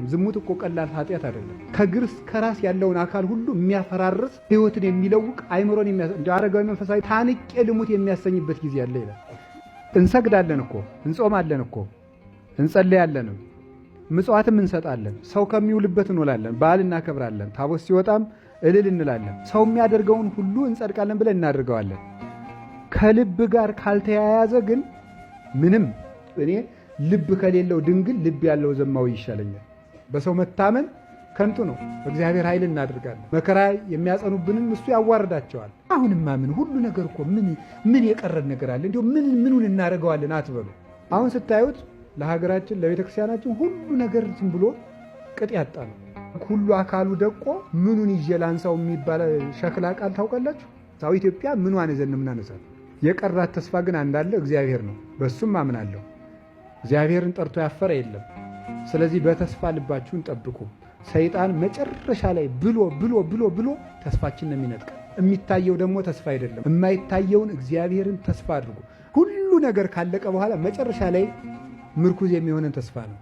ዝሙት እኮ ቀላል ኃጢአት አይደለም። ከግርስ ከራስ ያለውን አካል ሁሉ የሚያፈራርስ ህይወትን የሚለውቅ አይምሮን እንደ አረጋዊ መንፈሳዊ ታንቄ ልሙት የሚያሰኝበት ጊዜ አለ ይላል። እንሰግዳለን እኮ እንጾማለን እኮ እንጸልያለን ምጽዋትም እንሰጣለን። ሰው ከሚውልበት እንውላለን። በዓል እናከብራለን። ታቦት ሲወጣም እልል እንላለን። ሰው የሚያደርገውን ሁሉ እንጸድቃለን ብለን እናደርገዋለን። ከልብ ጋር ካልተያያዘ ግን ምንም እኔ ልብ ከሌለው ድንግል ልብ ያለው ዘማዊ ይሻለኛል። በሰው መታመን ከንቱ ነው። በእግዚአብሔር ኃይል እናደርጋለን። መከራ የሚያጸኑብንን እሱ ያዋርዳቸዋል። አሁንማ ምን ሁሉ ነገር እኮ ምን የቀረን ነገር አለ? እንዲሁ ምኑን እናደርገዋለን አትበሉ። አሁን ስታዩት ለሀገራችን ለቤተክርስቲያናችን ሁሉ ነገር ዝም ብሎ ቅጥ ያጣ ነው። ሁሉ አካሉ ደቆ ምኑን ይዤ ላንሳው የሚባል ሸክላ ቃል ታውቃላችሁ? ሳው ኢትዮጵያ ምኗን ይዘን ምናነሳት? የቀራት ተስፋ ግን አንዳለ እግዚአብሔር ነው። በሱም አምናለሁ። እግዚአብሔርን ጠርቶ ያፈረ የለም። ስለዚህ በተስፋ ልባችሁን ጠብቁ። ሰይጣን መጨረሻ ላይ ብሎ ተስፋችንን የሚነጥቅ የሚታየው ደግሞ ተስፋ አይደለም። የማይታየውን እግዚአብሔርን ተስፋ አድርጉ። ሁሉ ነገር ካለቀ በኋላ መጨረሻ ላይ ምርኩዝ የሚሆነን ተስፋ ነው።